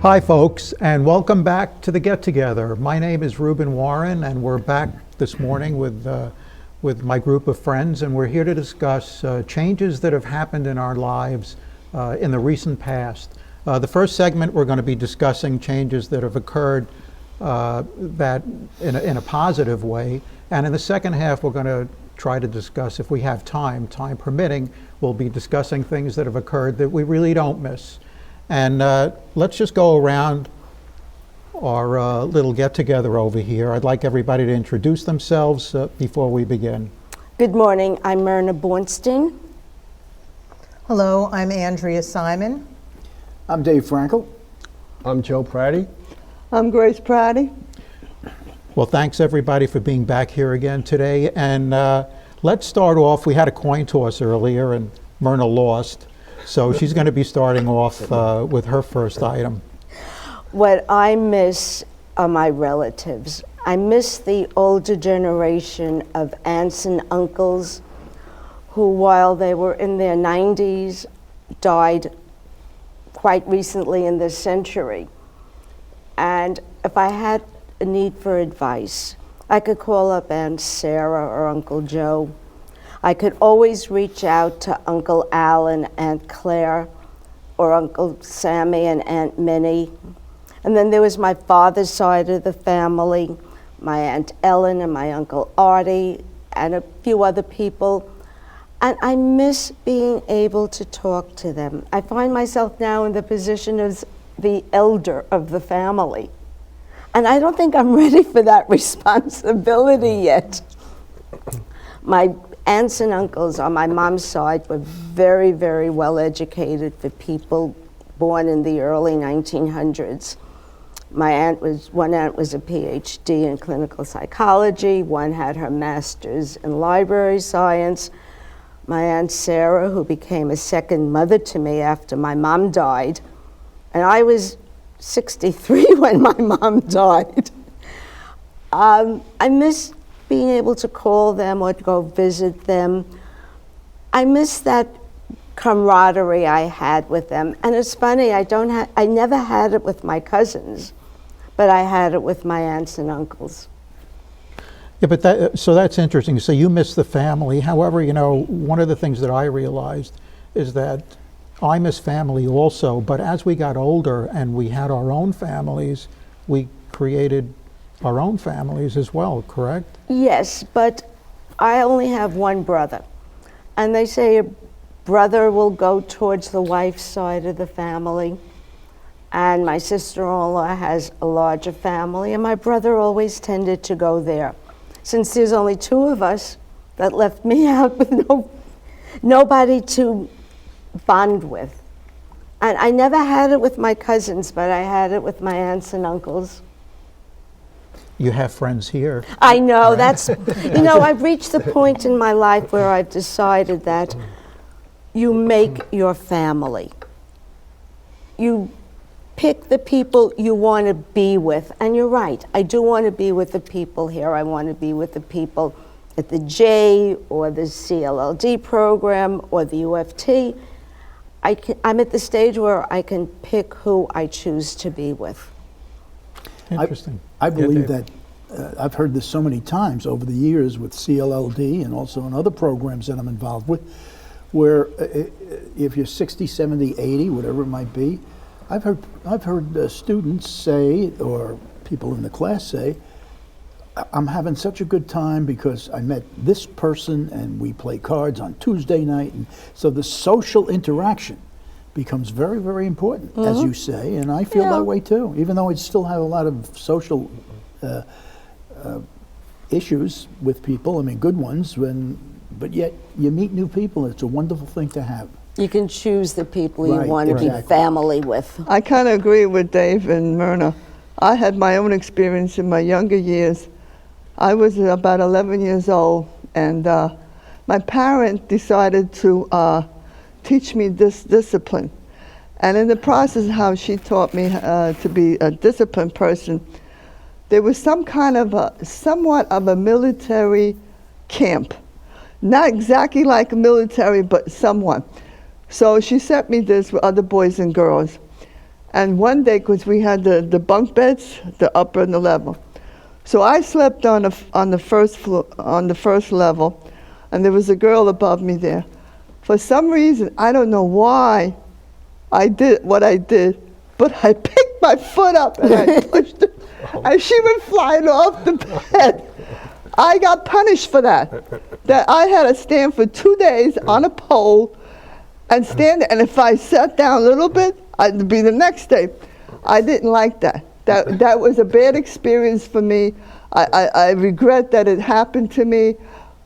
Hi folks, and welcome back to the Get Together. My name is Reuben Warren, and we're back this morning with my group of friends, and we're here to discuss changes that have happened in our lives in the recent past. The first segment, we're going to be discussing changes that have occurred that in a positive way, and in the second half, we're going to try to discuss, if we have time permitting, we'll be discussing things that have occurred that we really don't miss. And let's just go around our little get-together over here. I'd like everybody to introduce themselves before we begin. Good morning. I'm Myrna Bornstein. Hello, I'm Andrea Simon. I'm Dave Frankel. I'm Joe Pratty. I'm Grace Pratty. Well, thanks everybody for being back here again today. And let's start off. We had a coin toss earlier, and Myrna lost. So she's going to be starting off with her first item. What I miss are my relatives. I miss the older generation of aunts and uncles who, while they were in their 90s, died quite recently in this century. And if I had a need for advice, I could call up Aunt Sarah or Uncle Joe. I could always reach out to Uncle Al and Aunt Claire, or Uncle Sammy and Aunt Minnie. And then there was my father's side of the family, my Aunt Ellen and my Uncle Artie, and a few other people. And I miss being able to talk to them. I find myself now in the position of the elder of the family. And I don't think I'm ready for that responsibility yet. My aunts and uncles on my mom's side were very, very well educated for people born in the early 1900s. One aunt was a PhD in clinical psychology, one had her master's in library science. My Aunt Sarah, who became a second mother to me after my mom died, and I was 63 when my mom died. I miss being able to call them or to go visit them. I miss that camaraderie I had with them. And it's funny, I never had it with my cousins, but I had it with my aunts and uncles. Yeah, but so that's interesting. So you miss the family. However, you know, one of the things that I realized is that I miss family also, but as we got older and we had our own families, we created our own families as well, correct? Yes, but I only have one brother. And they say a brother will go towards the wife's side of the family. And my sister-in-law has a larger family, and my brother always tended to go there. Since there's only two of us, that left me out with nobody to bond with. And I never had it with my cousins, but I had it with my aunts and uncles. You have friends here. I know, right? that's, you know, I've reached the point in my life where I've decided that you make your family. You pick the people you want to be with, and you're right, I do want to be with the people here. I want to be with the people at the J or the CLLD program or the UFT. I'm at the stage where I can pick who I choose to be with. Interesting. I believe Dave. that I've heard this so many times over the years with CLLD and also in other programs that I'm involved with, where if you're 60, 70, 80, whatever it might be, I've heard students say, or people in the class say, I'm having such a good time because I met this person and we play cards on Tuesday night. And so the social interaction becomes very, very important, as you say, and I feel that way too, even though I still have a lot of social issues with people, I mean good ones, but yet you meet new people. It's a wonderful thing to have. You can choose the people you Right, want to be exactly. family with. I kind of agree with Dave and Myrna. I had my own experience in my younger years. I was about 11 years old, and my parent decided to teach me this discipline. And in the process of how she taught me to be a disciplined person, there was some kind of somewhat of a military camp. Not exactly like a military, but somewhat. So she sent me this with other boys and girls. And one day, because we had the bunk beds, the upper and the level. So I slept on the first floor, on the first level, and there was a girl above me there. For some reason, I don't know why I did what I did, but I picked my foot up and I pushed it, and she went flying off the bed. I got punished for that. That I had to stand for 2 days on a pole and stand there. And if I sat down a little bit, I'd be the next day. I didn't like that. That was a bad experience for me. I regret that it happened to me,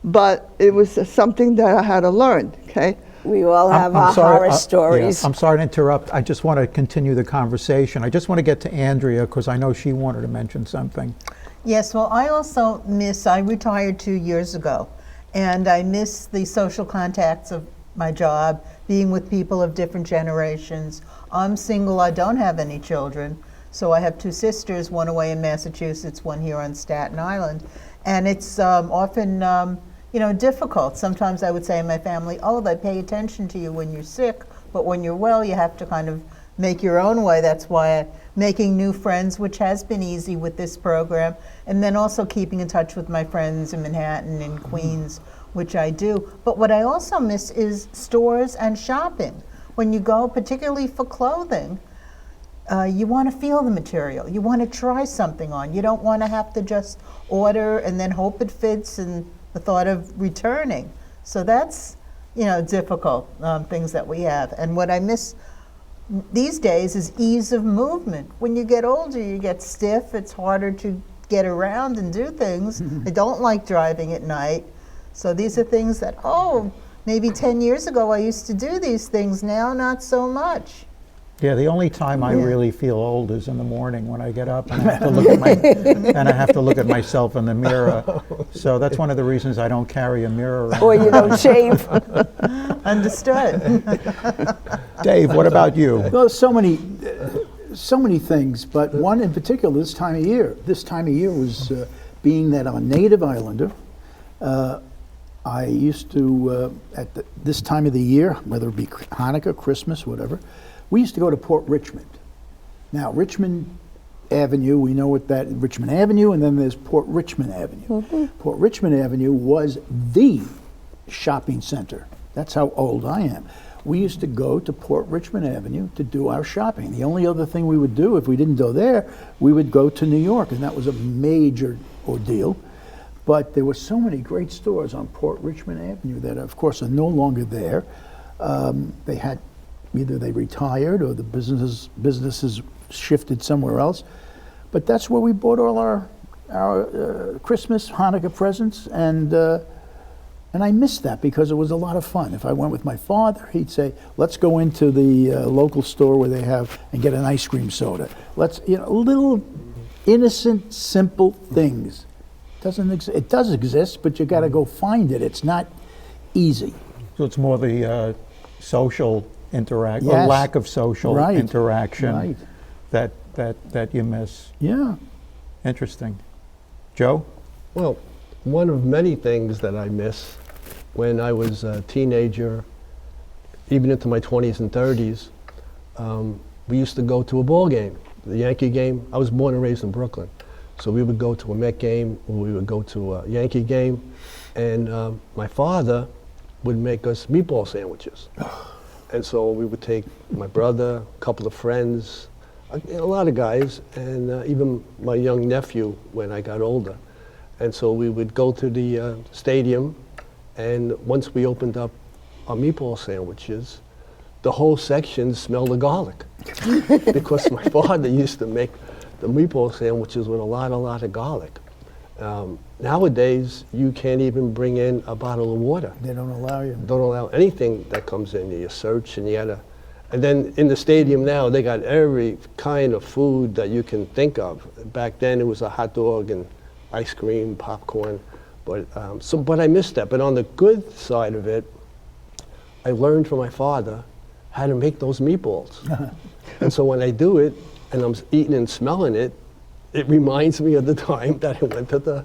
but it was something that I had to learn, okay? We all have our horror stories. Yeah, I'm sorry to interrupt. I just want to continue the conversation. I just want to get to Andrea because I know she wanted to mention something. Yes, well, I also I retired 2 years ago, and I miss the social contacts of my job, being with people of different generations. I'm single, I don't have any children, so I have 2 sisters, one away in Massachusetts, one here on Staten Island, and it's often difficult. Sometimes I would say in my family, oh, they pay attention to you when you're sick, but when you're well, you have to kind of make your own way. That's why making new friends, which has been easy with this program, and then also keeping in touch with my friends in Manhattan and Queens, which I do. But what I also miss is stores and shopping. When you go, particularly for clothing, you want to feel the material. You want to try something on. You don't want to have to just order and then hope it fits and the thought of returning. So that's, difficult things that we have. And what I miss these days is ease of movement. When you get older, you get stiff. It's harder to get around and do things. I don't like driving at night. So these are things that, maybe 10 years ago I used to do these things. Now, not so much. Yeah, the only time I really feel old is in the morning when I get up and I have to look at I have to look at myself in the mirror. So that's one of the reasons I don't carry a mirror around. Or you don't shave. Understood. Dave, what about you? Well, so many things, but one in particular this time of year. This time of year was being that I'm a native islander. I used to, this time of the year, whether it be Hanukkah, Christmas, whatever, we used to go to Port Richmond. Now, Richmond Avenue, we know what that, Richmond Avenue, and then there's Port Richmond Avenue. Port Richmond Avenue was the shopping center. That's how old I am. We used to go to Port Richmond Avenue to do our shopping. The only other thing we would do, if we didn't go there, we would go to New York, and that was a major ordeal. But there were so many great stores on Port Richmond Avenue that, of course, are no longer there. They had, either they retired or the businesses shifted somewhere else. But that's where we bought all our Christmas, Hanukkah presents, and I missed that because it was a lot of fun. If I went with my father, he'd say, let's go into the local store where they have and get an ice cream soda. Let's, little innocent, simple things. It does exist, but you got to go find it. It's not easy. So it's more the social interaction, or Yes. lack of social Right. interaction Right. that you miss. Yeah. Interesting. Joe? Well, one of many things that I miss when I was a teenager, even into my 20s and 30s, we used to go to a ball game, the Yankee game. I was born and raised in Brooklyn. So we would go to a Met game, or we would go to a Yankee game, and my father would make us meatball sandwiches. And so we would take my brother, a couple of friends, a lot of guys, and even my young nephew when I got older. And so we would go to the stadium, and once we opened up our meatball sandwiches, the whole section smelled of garlic. Because my father used to make the meatball sandwiches with a lot of garlic. Nowadays, you can't even bring in a bottle of water. They don't allow you. Don't allow anything that comes in. You search and you gotta, and then in the stadium now, they got every kind of food that you can think of. Back then, it was a hot dog and ice cream, popcorn, but I missed that. But on the good side of it, I learned from my father how to make those meatballs. And so when I do it, and I'm eating and smelling it, it reminds me of the time that I went to the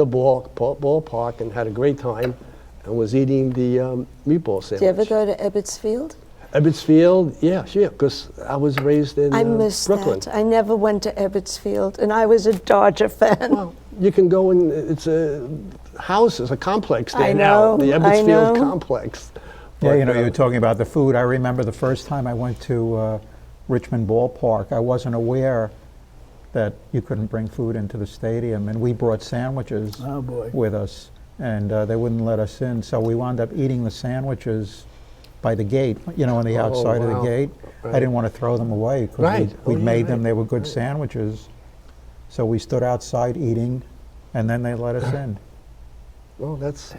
ballpark and had a great time and was eating the meatball sandwich. Did you ever go to Ebbets Field? Ebbets Field, yeah, because I was raised in I miss Brooklyn. that. I never went to Ebbets Field, and I was a Dodger fan. Well, you can go in, it's a house, it's a complex there I now, know, the I Ebbets Field know. complex. Yeah, you know, But, you were talking about the food. I remember the first time I went to Richmond Ballpark, I wasn't aware that you couldn't bring food into the stadium, and we brought sandwiches Oh, boy. with us, and they wouldn't let us in, so we wound up eating the sandwiches by the gate, you know, on the Oh, outside of the wow. gate. I Right. didn't want to throw them away because Right. we Oh, yeah, made them, right. they were good sandwiches. So we stood outside eating, and then they let us in. Well, that's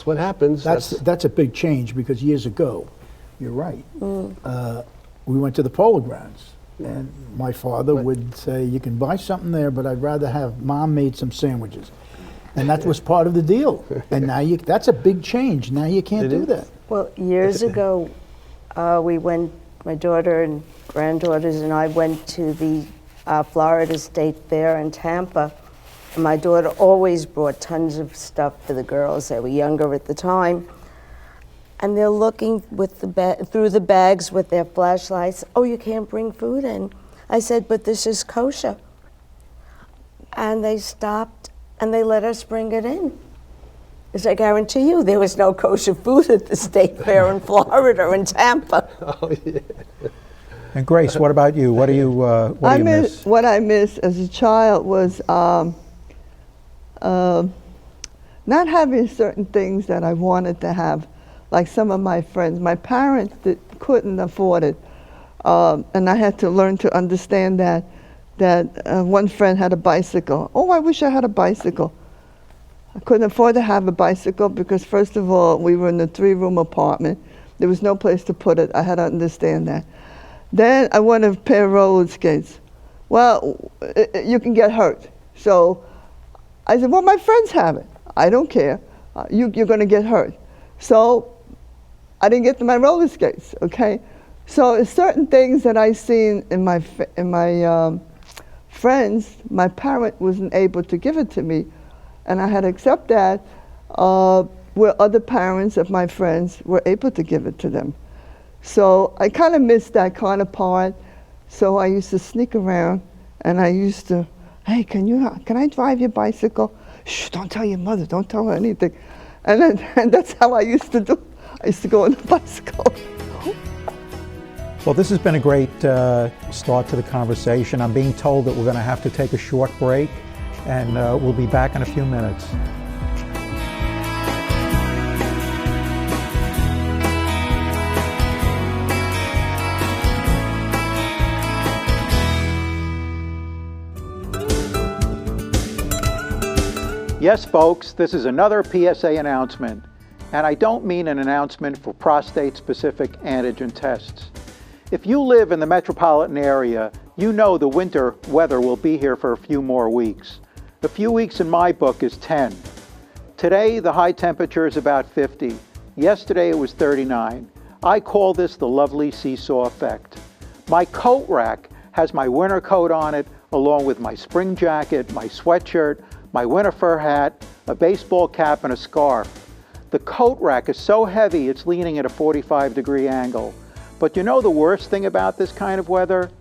what happens. That's a big change because years ago, you're right. We went to the Polo Grounds, and my father would say, "You can buy something there, but I'd rather have Mom made some sandwiches," and that was part of the deal. And now that's a big change. Now you can't It do is. that. Well, years ago, we went, my daughter and granddaughters and I went to the Florida State Fair in Tampa. And my daughter always brought tons of stuff for the girls. They were younger at the time. And they're looking with through the bags with their flashlights. Oh, you can't bring food in. I said, but this is kosher. And they stopped and they let us bring it in. As I guarantee you, there was no kosher food at the State Fair in Florida in Tampa. Oh, yeah. And Grace, what about you? What do you miss? What I missed as a child was not having certain things that I wanted to have, like some of my friends. My parents couldn't afford it, and I had to learn to understand that. One friend had a bicycle. Oh, I wish I had a bicycle. I couldn't afford to have a bicycle because, first of all, we were in a 3-room apartment. There was no place to put it. I had to understand that. Then I wanted a pair of roller skates. Well, you can get hurt. So I said, well, my friends have it. I don't care. You're going to get hurt. So I didn't get my roller skates, okay? So it's certain things that I seen in my friends, my parent wasn't able to give it to me. And I had to accept that where other parents of my friends were able to give it to them. So I kind of missed that kind of part. So I used to sneak around and I used to, hey, can I drive your bicycle? Shh, don't tell your mother, don't tell her anything. And that's how I used to do. I used to go on the bicycle. Well, this has been a great start to the conversation. I'm being told that we're going to have to take a short break, and we'll be back in a few minutes. Yes, folks, this is another PSA announcement, and I don't mean an announcement for prostate-specific antigen tests. If you live in the metropolitan area, you know the winter weather will be here for a few more weeks. A few weeks in my book is 10. Today, the high temperature is about 50. Yesterday, it was 39. I call this the lovely seesaw effect. My coat rack has my winter coat on it, along with my spring jacket, my sweatshirt, my winter fur hat, a baseball cap, and a scarf. The coat rack is so heavy it's leaning at a 45-degree angle. But you know the worst thing about this kind of weather?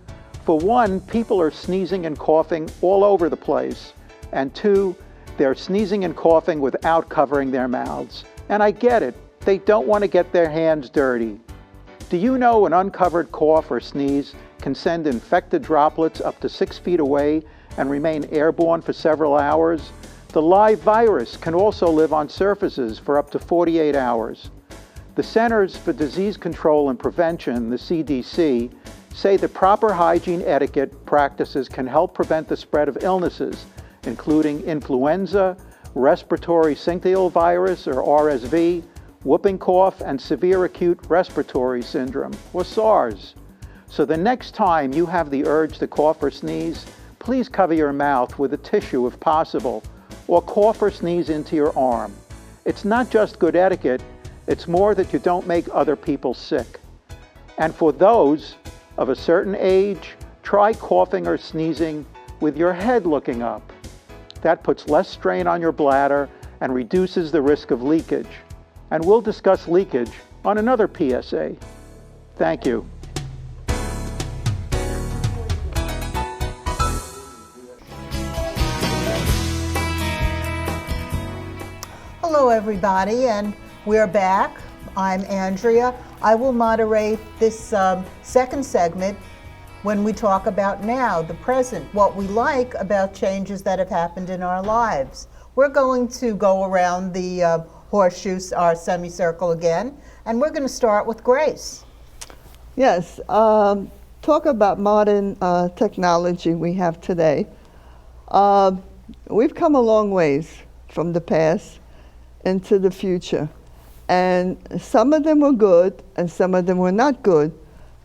For one, people are sneezing and coughing all over the place. And two, they're sneezing and coughing without covering their mouths. And I get it. They don't want to get their hands dirty. Do you know an uncovered cough or sneeze can send infected droplets up to 6 feet away and remain airborne for several hours? The live virus can also live on surfaces for up to 48 hours. The Centers for Disease Control and Prevention, the CDC, say that proper hygiene etiquette practices can help prevent the spread of illnesses, including influenza, respiratory syncytial virus or RSV, whooping cough, and severe acute respiratory syndrome, or SARS. So the next time you have the urge to cough or sneeze, please cover your mouth with a tissue if possible, or cough or sneeze into your arm. It's not just good etiquette, it's more that you don't make other people sick. And for those of a certain age, try coughing or sneezing with your head looking up. That puts less strain on your bladder and reduces the risk of leakage. And we'll discuss leakage on another PSA. Thank you. Hello, everybody, and we're back. I'm Andrea. I will moderate this second segment when we talk about now, the present, what we like about changes that have happened in our lives. We're going to go around the horseshoes, our semicircle again, and we're going to start with Grace. Yes, talk about modern technology we have today. We've come a long ways from the past into the future. And some of them were good and some of them were not good,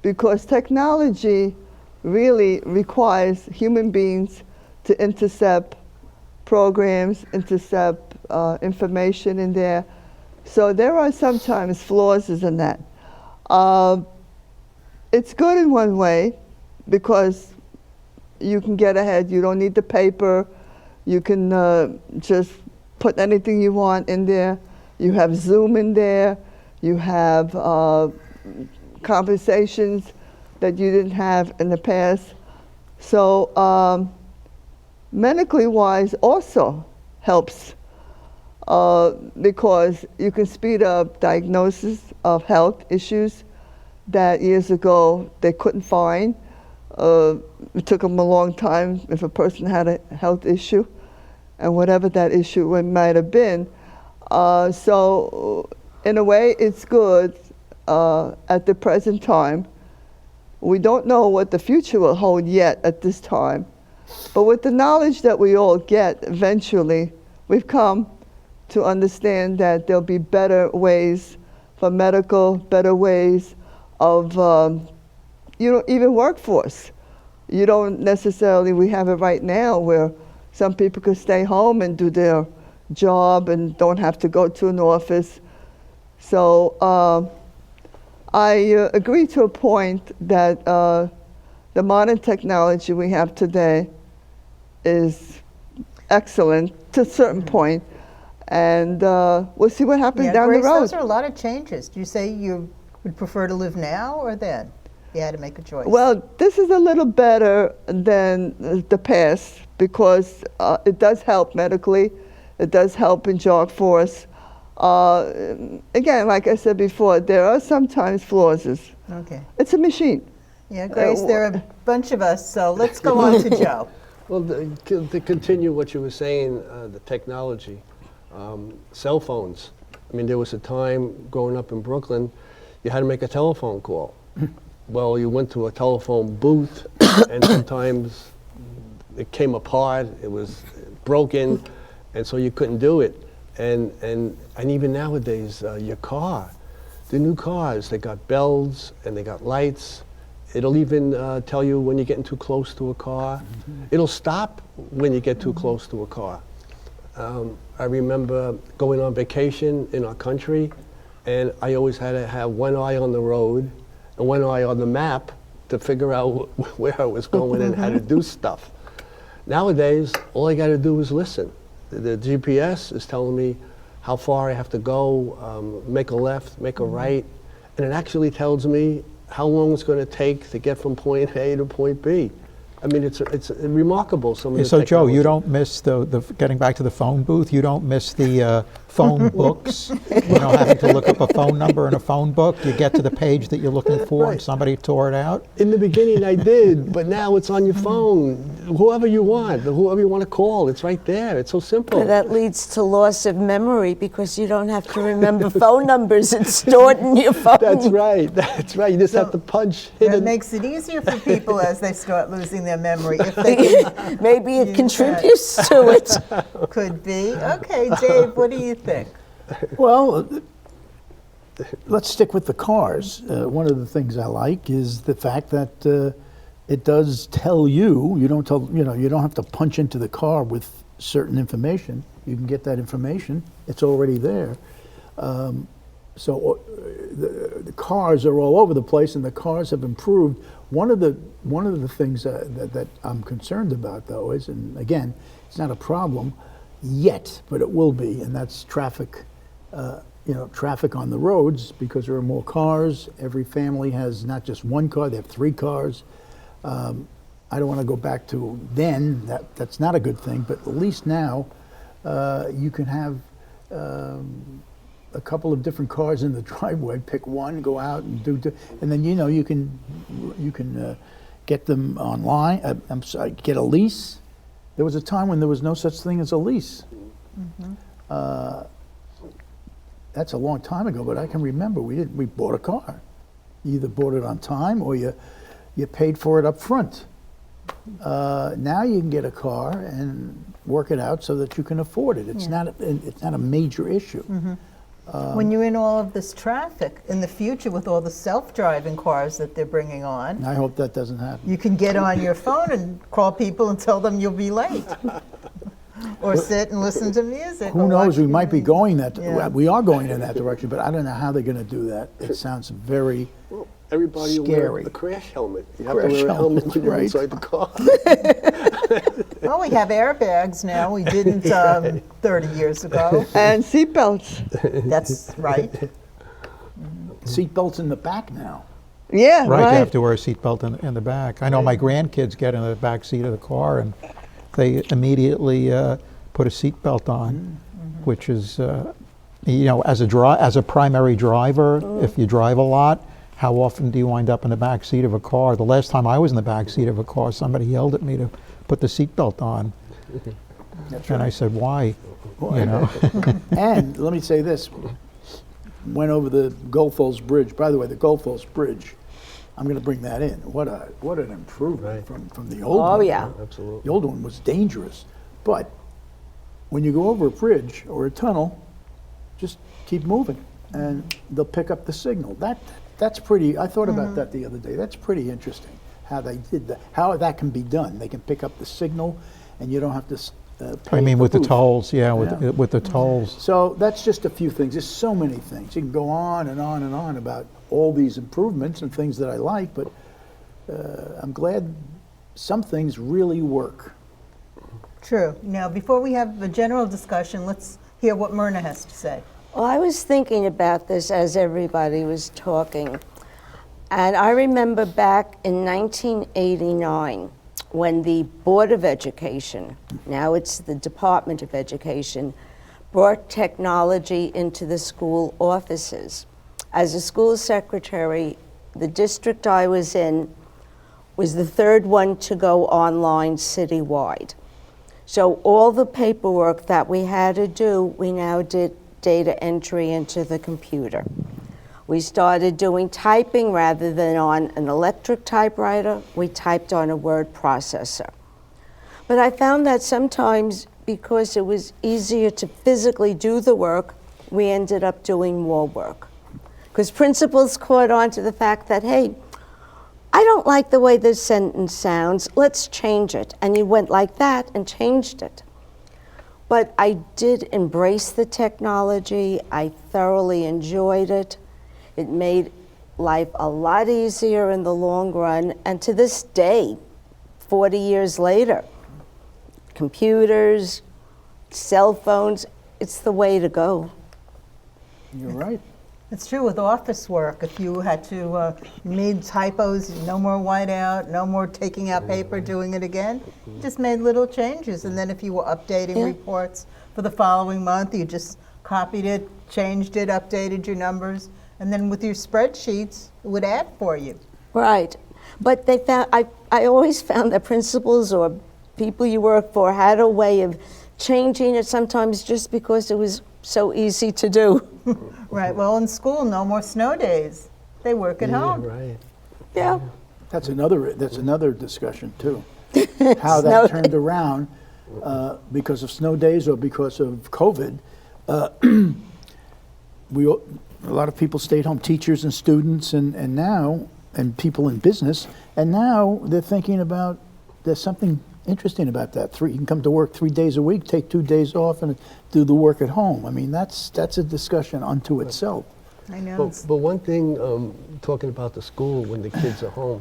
because technology really requires human beings to intercept programs, intercept information in there. So there are sometimes flaws in that. It's good in one way because you can get ahead. You don't need the paper. You can just put anything you want in there. You have Zoom in there. You have conversations that you didn't have in the past. So medically wise also helps because you can speed up diagnosis of health issues that years ago they couldn't find. It took them a long time if a person had a health issue, and whatever that issue might have been. So in a way, it's good at the present time. We don't know what the future will hold yet at this time. But with the knowledge that we all get, eventually, we've come to understand that there'll be better ways for medical, better ways of, even workforce. You don't necessarily, we have it right now where some people could stay home and do their job and don't have to go to an office. So I agree to a point that the modern technology we have today is excellent to a certain point, and we'll see what happens down Grace, the road. those are a lot of changes. Do you say you would prefer to live now or then? You had to make a choice. Well, this is a little better than the past because it does help medically. It does help in job force. Again, like I said before, there are sometimes flaws. Okay. It's a machine. Yeah, Grace, there are a bunch of us, so let's go on to Joe. Well, to continue what you were saying, the technology, cell phones. I mean, there was a time growing up in Brooklyn, you had to make a telephone call. Well, you went to a telephone booth, and sometimes it came apart, it was broken, and so you couldn't do it. And even nowadays, your car, the new cars, they got bells and they got lights. It'll even tell you when you're getting too close to a car. It'll stop when you get too close to a car. I remember going on vacation in our country, and I always had to have one eye on the road and one eye on the map to figure out where I was going and how to do stuff. Nowadays, all I got to do is listen. The GPS is telling me how far I have to go, make a left, make a right, and it actually tells me how long it's going to take to get from point A to point B. I mean, it's remarkable. Some of the So Joe, you technology. don't miss the getting back to the phone booth, you don't miss the phone books, having to look up a phone number in a phone book. You get to the page that you're looking for and Right. somebody tore it out. In the beginning, I did, but now it's on your phone. Whoever you want to call, it's right there. It's so simple. That leads to loss of memory because you don't have to remember phone numbers. It's stored in your phone. That's right. That's right. You just have to punch, hit That it. makes it easier for people as they start losing their memory. If they can, Maybe it Use contributes to it. could be. Okay, Dave, what do you think? Well, let's stick with the cars. One of the things I like is the fact that it does tell you. You don't have to punch into the car with certain information. You can get that information. It's already there. So the cars are all over the place, and the cars have improved. One of the things that I'm concerned about, though, is, and again, it's not a problem yet, but it will be, and that's traffic traffic on the roads because there are more cars. Every family has not just one car; they have 3 cars. I don't want to go back to then. That's not a good thing. But at least now, you can have a couple of different cars in the driveway. Pick one, go out and and then you can get them online. I'm sorry, get a lease. There was a time when there was no such thing as a lease. That's a long time ago, but I can remember we bought a car. You either bought it on time or you paid for it up front. Now you can get a car and work it out so that you can afford it. It's not a major issue. When you're in all of this traffic in the future with all the self-driving cars that they're bringing on, I hope that doesn't happen. you can get on your phone and call people and tell them you'll be late. Or sit and listen to music. Who or knows? watch We might be TV. going that. Yeah. We are going in that direction, but I don't know how they're going to do that. It sounds very. Everybody will Scary. wear a crash helmet. You have Crash to wear a helmet helmet, when you're right. inside the car. Well, we have airbags now. We didn't 30 years ago. And seatbelts. That's right. Seatbelts in the back now. Yeah, Right, right. you have to wear a seatbelt in the back. I know my grandkids get in the back seat of the car and they immediately put a seatbelt on, which is, as a primary driver, if you drive a lot, how often do you wind up in the back seat of a car? The last time I was in the back seat of a car, somebody yelled at me to put the seatbelt on. That's And I said, why? You know? And let me say this: went over the Goldfalls Bridge. By the way, the Goldfalls Bridge. I'm going to bring that in. What an improvement Right. from the old Oh, one. yeah. Absolutely. The old one was dangerous, but when you go over a bridge or a tunnel, just keep moving, and they'll pick up the signal. That's pretty. I thought about that the other day. That's pretty interesting how they did that. How that can be done. They can pick up the signal, and you don't have to pay I mean, at with the booth. tolls, Yeah. with the tolls. So that's just a few things. There's so many things. You can go on and on and on about all these improvements and things that I like, but I'm glad some things really work. True. Now, before we have the general discussion, let's hear what Myrna has to say. Well, I was thinking about this as everybody was talking. And I remember back in 1989 when the Board of Education, now it's the Department of Education, brought technology into the school offices. As a school secretary, the district I was in was the third one to go online citywide. So all the paperwork that we had to do, we now did data entry into the computer. We started doing typing rather than on an electric typewriter, we typed on a word processor. But I found that sometimes because it was easier to physically do the work, we ended up doing more work. Because principals caught on to the fact that, hey, I don't like the way this sentence sounds, let's change it. And you went like that and changed it. But I did embrace the technology, I thoroughly enjoyed it. It made life a lot easier in the long run, and to this day, 40 years later, computers, cell phones, it's the way to go. You're right. It's true with office work. If you had to made typos, no more whiteout, no more taking out paper, doing it again, you just made little changes. And then if you were updating Yeah. reports for the following month, you just copied it, changed it, updated your numbers, and then with your spreadsheets, it would add for you. Right. But they found, I always found that principals or people you work for had a way of changing it sometimes just because it was so easy to do. Right. Well, in school, no more snow days. They work at home. Right. Yeah. That's another discussion too. How Snow that turned around because of snow days or because of COVID. A lot of people stayed home, teachers and students, and now people in business, and now they're thinking about there's something interesting about that. You can come to work 3 days a week, take 2 days off, and do the work at home. I mean, that's a discussion unto itself. I know. But one thing, talking about the school when the kids are home,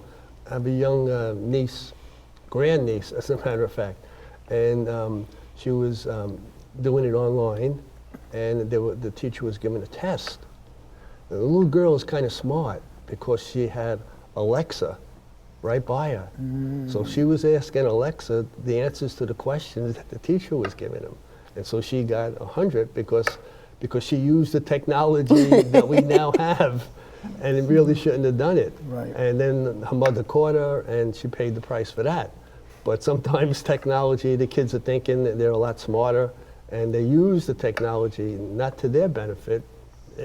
I have a young niece, grandniece, as a matter of fact, and she was doing it online, and the teacher was giving a test. And the little girl is kind of smart because she had Alexa right by her. So she was asking Alexa the answers to the questions that the teacher was giving them. And so she got 100 because she used the technology that we now have, and it really shouldn't have done it. Right. And then her mother caught her, and she paid the price for that. But sometimes technology, the kids are thinking that they're a lot smarter, and they use the technology not to their benefit,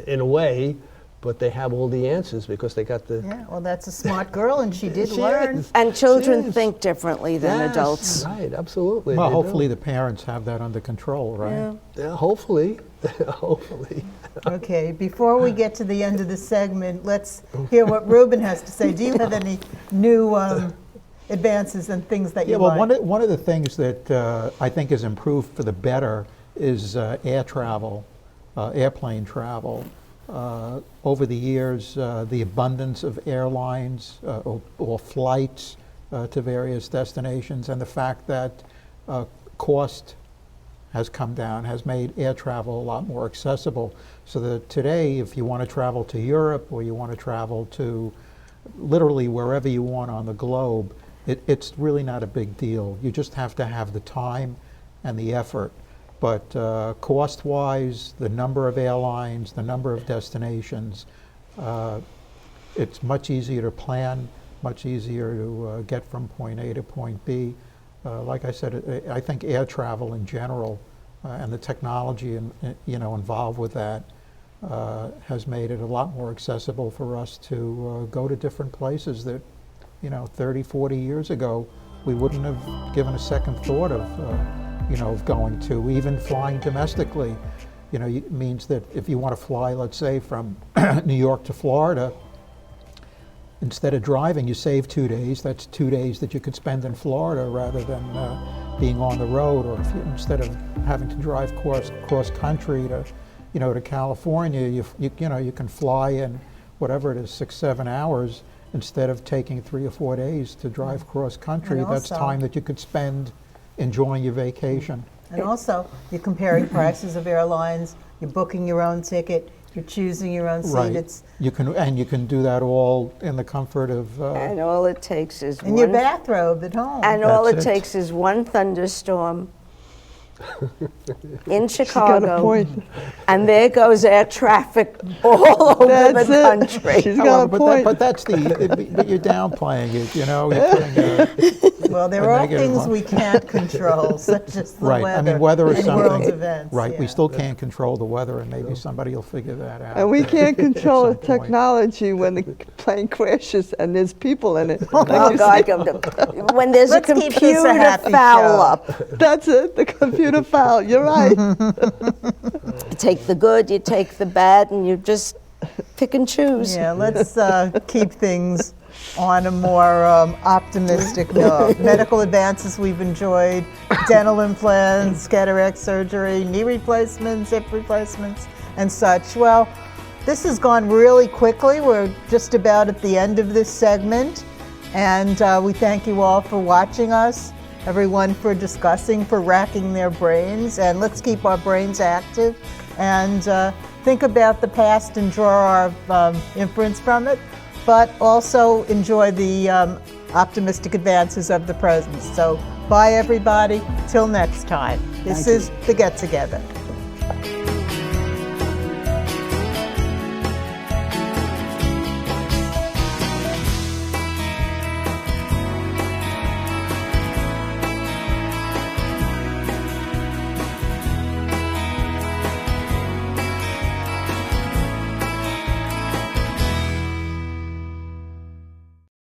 in a way, but they have all the answers because they got the... Yeah, well, that's a smart girl, and she did She learn. is. And children She is. think differently than Yes, adults. Right, absolutely. Well, they do. hopefully the parents have that under control, right? Yeah. Yeah, hopefully, hopefully. Okay, before we get to the end of the segment, let's hear what Ruben has to say. Do you have any new advances and things that you Yeah, well, like? one of the things that I think has improved for the better is air travel, airplane travel. Over the years, the abundance of airlines or flights to various destinations, and the fact that cost has come down, has made air travel a lot more accessible. So that today, if you want to travel to Europe or you want to travel to literally wherever you want on the globe, it's really not a big deal. You just have to have the time and the effort. But cost-wise, the number of airlines, the number of destinations, it's much easier to plan, much easier to get from point A to point B. Like I said, I think air travel in general and the technology involved with that has made it a lot more accessible for us to go to different places that 30, 40 years ago we wouldn't have given a second thought of going to. Even flying domestically, it means that if you want to fly, let's say, from New York to Florida, instead of driving, you save 2 days. That's 2 days that you could spend in Florida rather than being on the road. Or if instead of having to drive cross country to California, you can fly in whatever it is, 6-7 hours instead of taking 3 or 4 days to drive cross country. And That's also- time that you could spend enjoying your vacation. And also, you're comparing prices of airlines, you're booking your own ticket, you're choosing your own seat. Right. It's You can do that all in the comfort of. And all it takes is in your one bathrobe at home. And all it That's it. takes is one thunderstorm in She got a Chicago, point. and there goes air traffic all over That's the it. country. She's Well, got a point. but that's but you're downplaying it. You're putting Well, there a are all negative things on- we can't control, such as the right. weather. I mean, weather is and something. world events. Right. We yeah. still can't control the weather, and maybe somebody will figure that out. And we can't at control the some point. technology when the plane crashes and there's people in it. Oh, God, when there's Let's a keep this a computer happy foul show. up, That's it, the computer foul. You're right. you take the good, you take the bad, and you just pick and choose. Yeah, let's keep things on a more optimistic note. Medical advances we've enjoyed, dental implants, cataract surgery, knee replacements, hip replacements, and such. Well, this has gone really quickly. We're just about at the end of this segment, and we thank you all for watching us, everyone for discussing, for racking their brains, and let's keep our brains active and think about the past and draw our inference from it, but also enjoy the optimistic advances of the present. So bye, everybody. Till next time. This is The Get Together.